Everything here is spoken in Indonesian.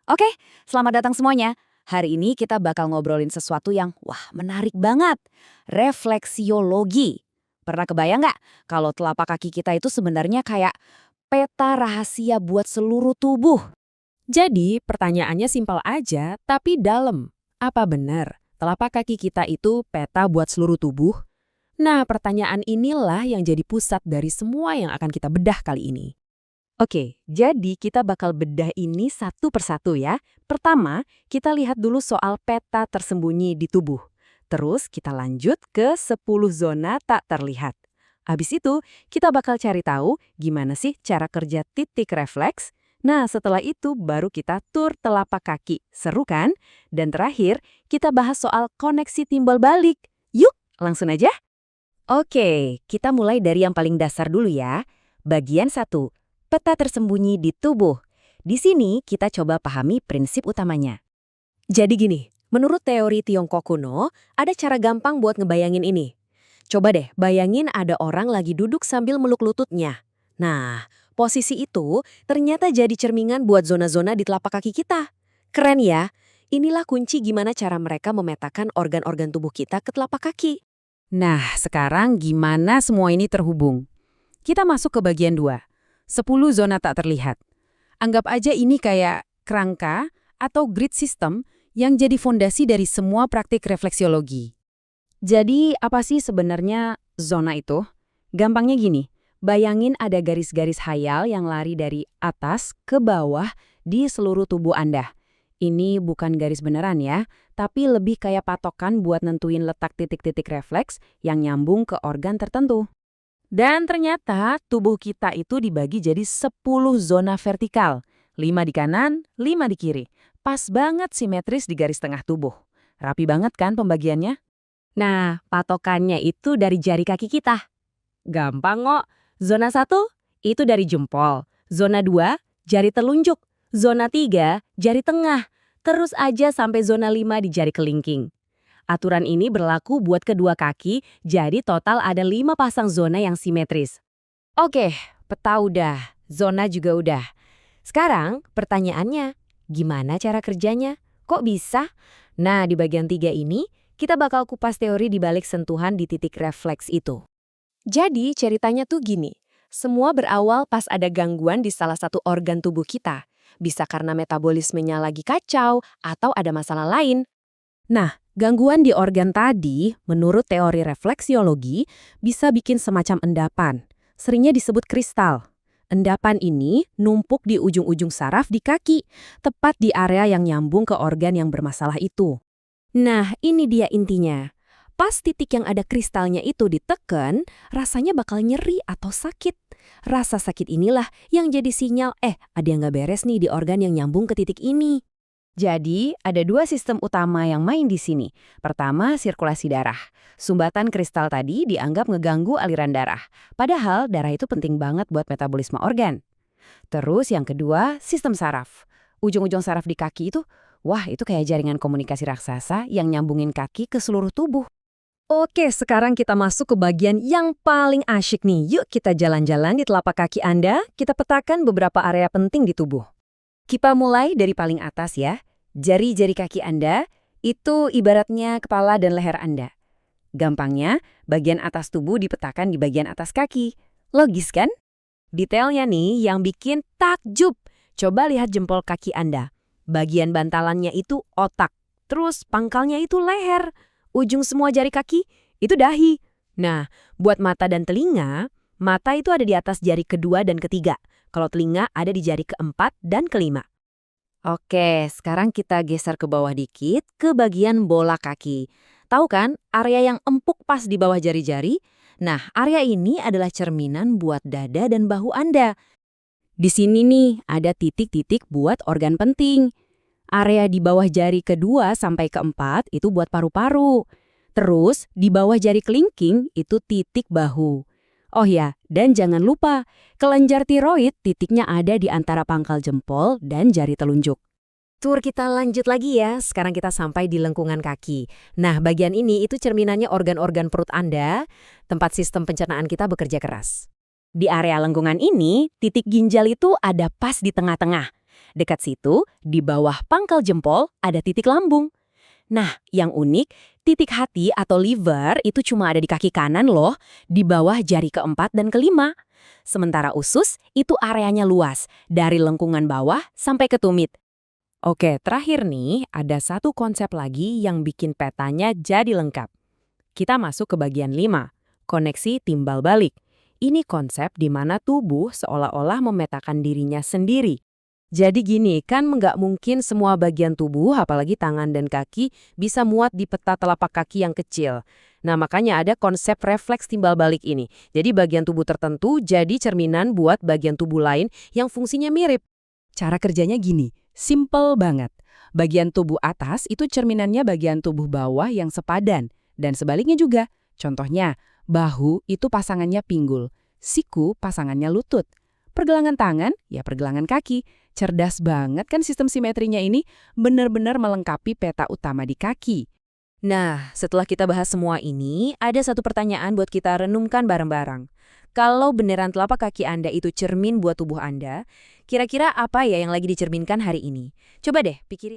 Oke, selamat datang semuanya. Hari ini kita bakal ngobrolin sesuatu yang, menarik banget. Refleksiologi. Pernah kebayang nggak kalau telapak kaki kita itu sebenarnya kayak peta rahasia buat seluruh tubuh? Jadi, pertanyaannya simpel aja, tapi dalam. Apa benar telapak kaki kita itu peta buat seluruh tubuh? Nah, pertanyaan inilah yang jadi pusat dari semua yang akan kita bedah kali ini. Oke, jadi kita bakal bedah ini satu persatu ya. Pertama, kita lihat dulu soal peta tersembunyi di tubuh. Terus kita lanjut ke 10 zona tak terlihat. Habis itu, kita bakal cari tahu gimana sih cara kerja titik refleks. Nah, setelah itu baru kita tur telapak kaki. Seru kan? Dan terakhir, kita bahas soal koneksi timbal balik. Yuk, langsung aja. Oke, kita mulai dari yang paling dasar dulu ya. Bagian 1. Peta tersembunyi di tubuh. Di sini kita coba pahami prinsip utamanya. Jadi gini, menurut teori Tiongkok kuno, ada cara gampang buat ngebayangin ini. Coba deh bayangin ada orang lagi duduk sambil meluk lututnya. Nah, posisi itu ternyata jadi cermingan buat zona-zona di telapak kaki kita. Keren ya? Inilah kunci gimana cara mereka memetakan organ-organ tubuh kita ke telapak kaki. Nah, sekarang gimana semua ini terhubung? Kita masuk ke bagian 2. 10 zona tak terlihat. Anggap aja ini kayak kerangka atau grid system yang jadi fondasi dari semua praktik refleksiologi. Jadi apa sih sebenarnya zona itu? Gampangnya gini, bayangin ada garis-garis khayal yang lari dari atas ke bawah di seluruh tubuh Anda. Ini bukan garis beneran ya, tapi lebih kayak patokan buat nentuin letak titik-titik refleks yang nyambung ke organ tertentu. Dan ternyata tubuh kita itu dibagi jadi 10 zona vertikal. 5 di kanan, 5 di kiri. Pas banget simetris di garis tengah tubuh. Rapi banget kan pembagiannya? Nah, patokannya itu dari jari kaki kita. Gampang kok. Zona 1 itu dari jempol. Zona 2 jari telunjuk. Zona 3 jari tengah. Terus aja sampai zona 5 di jari kelingking. Aturan ini berlaku buat kedua kaki, jadi total ada 5 pasang zona yang simetris. Oke, peta udah, zona juga udah. Sekarang pertanyaannya, gimana cara kerjanya? Kok bisa? Nah, di bagian 3 ini, kita bakal kupas teori di balik sentuhan di titik refleks itu. Jadi ceritanya tuh gini, semua berawal pas ada gangguan di salah satu organ tubuh kita. Bisa karena metabolismenya lagi kacau atau ada masalah lain. Nah, gangguan di organ tadi, menurut teori refleksiologi, bisa bikin semacam endapan. Seringnya disebut kristal. Endapan ini numpuk di ujung-ujung saraf di kaki, tepat di area yang nyambung ke organ yang bermasalah itu. Nah, ini dia intinya. Pas titik yang ada kristalnya itu diteken, rasanya bakal nyeri atau sakit. Rasa sakit inilah yang jadi sinyal, ada yang nggak beres nih di organ yang nyambung ke titik ini. Jadi, ada 2 sistem utama yang main di sini. Pertama, sirkulasi darah. Sumbatan kristal tadi dianggap ngeganggu aliran darah. Padahal, darah itu penting banget buat metabolisme organ. Terus yang kedua, sistem saraf. Ujung-ujung saraf di kaki itu, itu kayak jaringan komunikasi raksasa yang nyambungin kaki ke seluruh tubuh. Oke, sekarang kita masuk ke bagian yang paling asyik nih. Yuk kita jalan-jalan di telapak kaki Anda, kita petakan beberapa area penting di tubuh. Kita mulai dari paling atas ya. Jari-jari kaki Anda itu ibaratnya kepala dan leher Anda. Gampangnya, bagian atas tubuh dipetakan di bagian atas kaki. Logis kan? Detailnya nih yang bikin takjub. Coba lihat jempol kaki Anda. Bagian bantalannya itu otak. Terus pangkalnya itu leher. Ujung semua jari kaki itu dahi. Nah, buat mata dan telinga, mata itu ada di atas jari kedua dan ketiga. Kalau telinga ada di jari keempat dan kelima. Oke, sekarang kita geser ke bawah dikit, ke bagian bola kaki. Tahu kan, area yang empuk pas di bawah jari-jari? Nah, area ini adalah cerminan buat dada dan bahu Anda. Di sini nih, ada titik-titik buat organ penting. Area di bawah jari kedua sampai keempat itu buat paru-paru. Terus, di bawah jari kelingking itu titik bahu. Oh ya, dan jangan lupa, kelenjar tiroid titiknya ada di antara pangkal jempol dan jari telunjuk. Tur kita lanjut lagi ya, sekarang kita sampai di lengkungan kaki. Nah, bagian ini itu cerminannya organ-organ perut Anda, tempat sistem pencernaan kita bekerja keras. Di area lengkungan ini, titik ginjal itu ada pas di tengah-tengah. Dekat situ, di bawah pangkal jempol, ada titik lambung. Nah, yang unik, titik hati atau liver itu cuma ada di kaki kanan loh, di bawah jari keempat dan kelima. Sementara usus itu areanya luas, dari lengkungan bawah sampai ke tumit. Oke, terakhir nih, ada satu konsep lagi yang bikin petanya jadi lengkap. Kita masuk ke bagian 5, koneksi timbal balik. Ini konsep di mana tubuh seolah-olah memetakan dirinya sendiri. Jadi gini, kan nggak mungkin semua bagian tubuh, apalagi tangan dan kaki, bisa muat di peta telapak kaki yang kecil. Nah, makanya ada konsep refleks timbal balik ini. Jadi bagian tubuh tertentu jadi cerminan buat bagian tubuh lain yang fungsinya mirip. Cara kerjanya gini, simple banget. Bagian tubuh atas itu cerminannya bagian tubuh bawah yang sepadan. Dan sebaliknya juga. Contohnya, bahu itu pasangannya pinggul, siku pasangannya lutut. Pergelangan tangan, ya pergelangan kaki. Cerdas banget kan sistem simetrinya ini, benar-benar melengkapi peta utama di kaki. Nah, setelah kita bahas semua ini, ada satu pertanyaan buat kita renungkan bareng-bareng. Kalau beneran telapak kaki Anda itu cermin buat tubuh Anda, kira-kira apa ya yang lagi dicerminkan hari ini? Coba deh pikirin.